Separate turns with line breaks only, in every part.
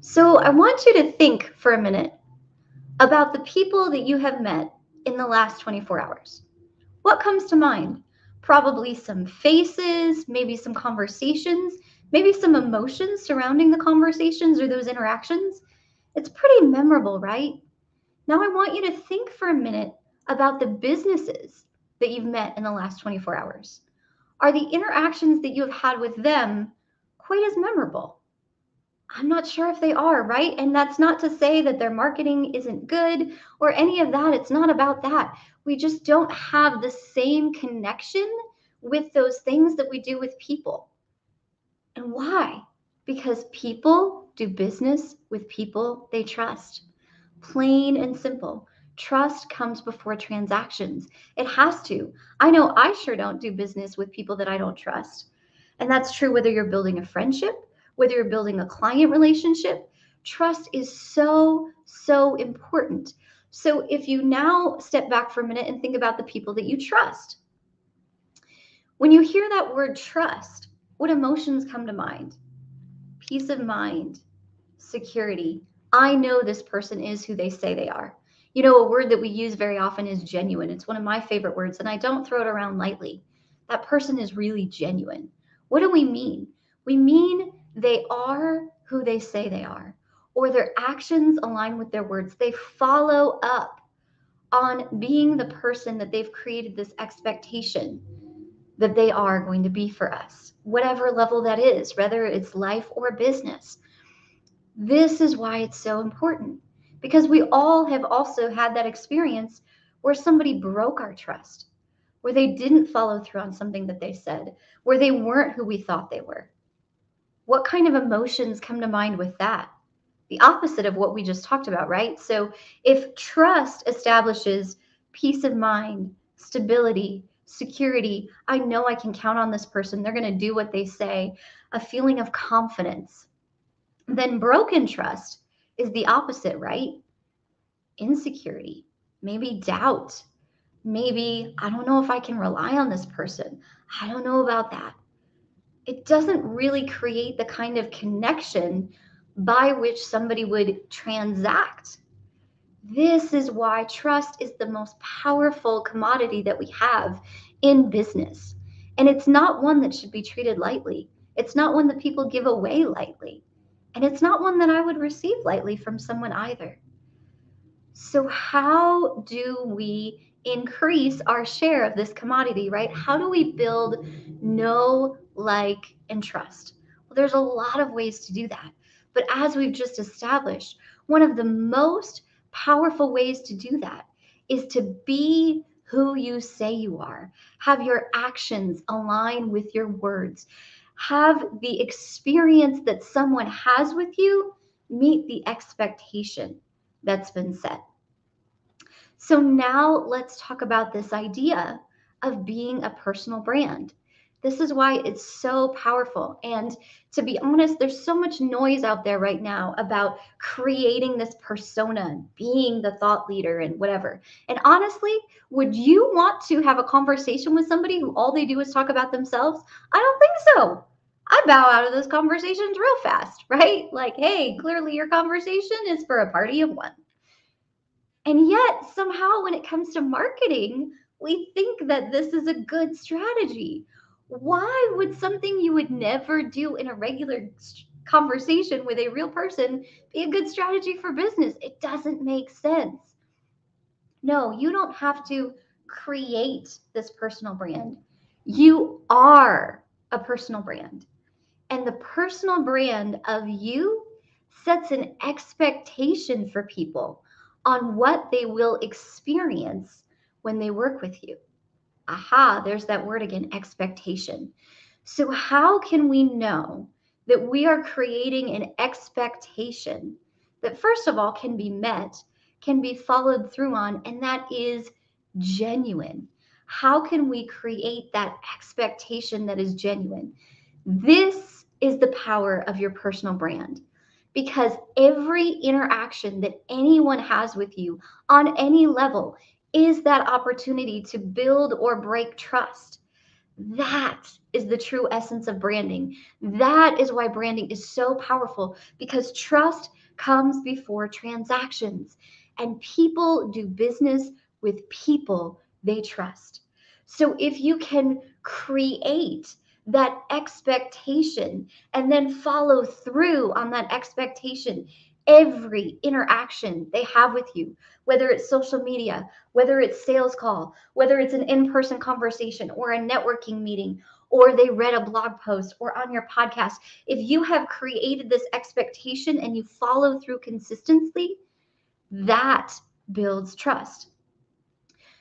So I want you to think for a minute about the people that you have met in the last 24 hours. What comes to mind? Probably some faces, maybe some conversations, maybe some emotions surrounding the conversations or those interactions. It's pretty memorable, right? Now I want you to think for a minute about the businesses that you've met in the last 24 hours. Are the interactions that you have had with them quite as memorable? I'm not sure if they are, right? And that's not to say that their marketing isn't good or any of that. It's not about that. We just don't have the same connection with those things that we do with people. And why? Because people do business with people they trust. Plain and simple. Trust comes before transactions. It has to. I know I sure don't do business with people that I don't trust. And that's true whether you're building a friendship, whether you're building a client relationship. Trust is so, so important. So if you now step back for a minute and think about the people that you trust, when you hear that word trust, what emotions come to mind? Peace of mind, security. I know this person is who they say they are. You know, a word that we use very often is genuine. It's one of my favorite words, and I don't throw it around lightly. That person is really genuine. What do we mean? We mean they are who they say they are, or their actions align with their words. They follow up on being the person that they've created this expectation that they are going to be for us, whatever level that is, whether it's life or business. This is why it's so important because we all have also had that experience where somebody broke our trust, where they didn't follow through on something that they said, where they weren't who we thought they were. What kind of emotions come to mind with that? The opposite of what we just talked about, right? So if trust establishes peace of mind, stability, security, I know I can count on this person. They're going to do what they say, a feeling of confidence. Then broken trust is the opposite, right? Insecurity, maybe doubt, maybe I don't know if I can rely on this person. I don't know about that. It doesn't really create the kind of connection by which somebody would transact. This is why trust is the most powerful commodity that we have in business. And it's not one that should be treated lightly. It's not one that people give away lightly. And it's not one that I would receive lightly from someone either. So, how do we increase our share of this commodity, right? How do we build know, like, and trust? Well, there's a lot of ways to do that. But as we've just established, one of the most powerful ways to do that is to be who you say you are. Have your actions align with your words. Have the experience that someone has with you meet the expectation that's been set. So now let's talk about this idea of being a personal brand. This is why it's so powerful. And to be honest, there's so much noise out there right now about creating this persona, being the thought leader and whatever. And honestly, would you want to have a conversation with somebody who all they do is talk about themselves? I don't think so. I bow out of those conversations real fast, right? Like, hey, clearly your conversation is for a party of one. And yet, somehow, when it comes to marketing, we think that this is a good strategy. Why would something you would never do in a regular conversation with a real person be a good strategy for business? It doesn't make sense. No, you don't have to create this personal brand. You are a personal brand. And the personal brand of you sets an expectation for people on what they will experience when they work with you. Aha, there's that word again, expectation. So, how can we know that we are creating an expectation that, first of all, can be met, can be followed through on, and that is genuine? How can we create that expectation that is genuine? This is the power of your personal brand because every interaction that anyone has with you on any level is that opportunity to build or break trust. That is the true essence of branding. That is why branding is so powerful, because trust comes before transactions, and people do business with people they trust. So if you can create that expectation and then follow through on that expectation, every interaction they have with you, whether it's social media, whether it's sales call, whether it's an in-person conversation or a networking meeting, or they read a blog post or on your podcast, if you have created this expectation and you follow through consistently, that builds trust.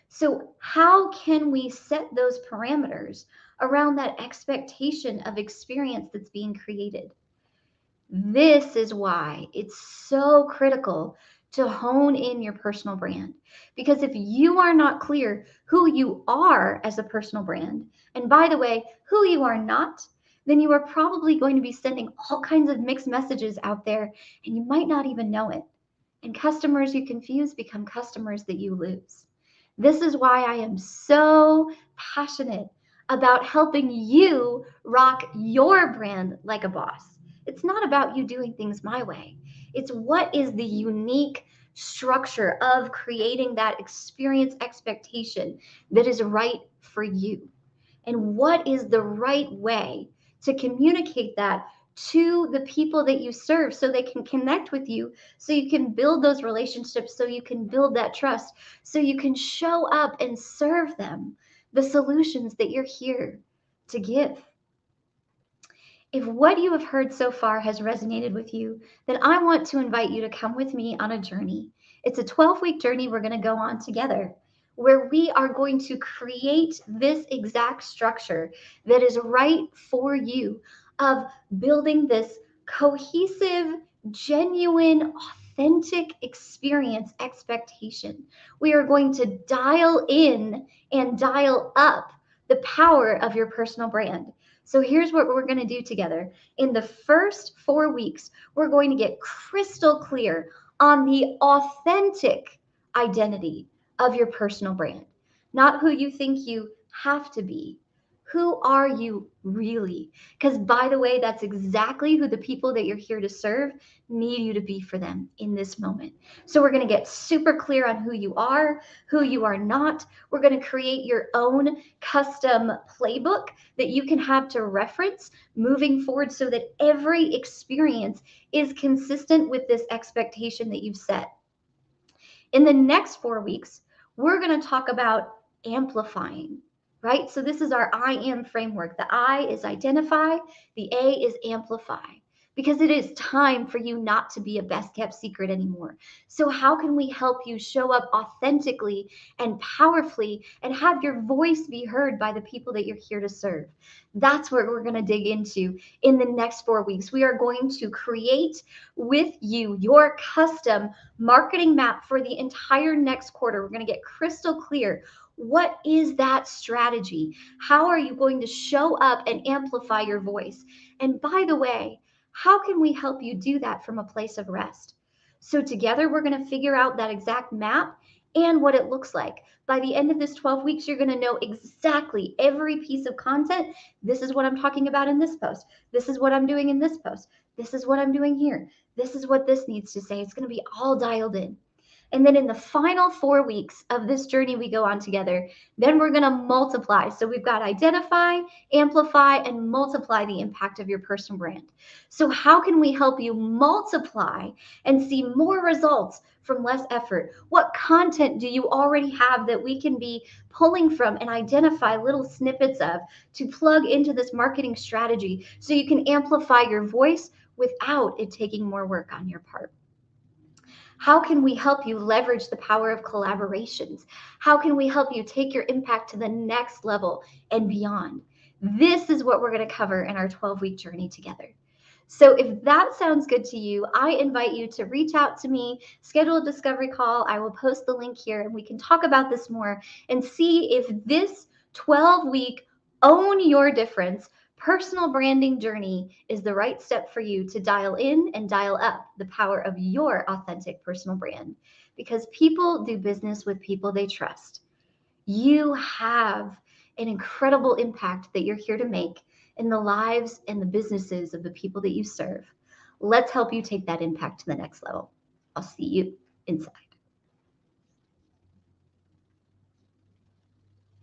So how can we set those parameters around that expectation of experience that's being created? This is why it's so critical to hone in your personal brand. Because if you are not clear who you are as a personal brand, and by the way, who you are not, then you are probably going to be sending all kinds of mixed messages out there, and you might not even know it. And customers you confuse become customers that you lose. This is why I am so passionate about helping you rock your brand like a boss. It's not about you doing things my way. It's what is the unique structure of creating that experience expectation that is right for you. And what is the right way to communicate that to the people that you serve so they can connect with you, so you can build those relationships, so you can build that trust, so you can show up and serve them the solutions that you're here to give. If what you have heard so far has resonated with you, then I want to invite you to come with me on a journey. It's a 12-week journey we're going to go on together, where we are going to create this exact structure that is right for you, of building this cohesive, genuine, authentic experience expectation. We are going to dial in and dial up the power of your personal brand. So here's what we're going to do together. In the first 4 weeks, we're going to get crystal clear on the authentic identity of your personal brand, not who you think you have to be. Who are you really? Because, by the way, that's exactly who the people that you're here to serve need you to be for them in this moment. So, we're going to get super clear on who you are not. We're going to create your own custom playbook that you can have to reference moving forward, so that every experience is consistent with this expectation that you've set. In the next 4 weeks, we're going to talk about amplifying, right? So this is our I am framework. The I is identify, the A is amplify, because it is time for you not to be a best kept secret anymore. So how can we help you show up authentically and powerfully and have your voice be heard by the people that you're here to serve? That's what we're going to dig into in the next 4 weeks. We are going to create with you your custom marketing map for the entire next quarter. We're going to get crystal clear. What is that strategy? How are you going to show up and amplify your voice? And by the way, how can we help you do that from a place of rest? So together we're going to figure out that exact map and what it looks like. By the end of this 12 weeks, you're going to know exactly every piece of content. This is what I'm talking about in this post. This is what I'm doing in this post. This is what I'm doing here. This is what this needs to say. It's going to be all dialed in. And then in the final 4 weeks of this journey we go on together, then we're going to multiply. So we've got identify, amplify, and multiply the impact of your personal brand. So how can we help you multiply and see more results from less effort? What content do you already have that we can be pulling from and identify little snippets of to plug into this marketing strategy so you can amplify your voice without it taking more work on your part? How can we help you leverage the power of collaborations? How can we help you take your impact to the next level and beyond? This is what we're going to cover in our 12-week journey together. So if that sounds good to you, I invite you to reach out to me, schedule a discovery call. I will post the link here and we can talk about this more and see if this 12-week own your difference personal branding journey is the right step for you to dial in and dial up the power of your authentic personal brand, because people do business with people they trust. You have an incredible impact that you're here to make in the lives and the businesses of the people that you serve. Let's help you take that impact to the next level. I'll see you inside.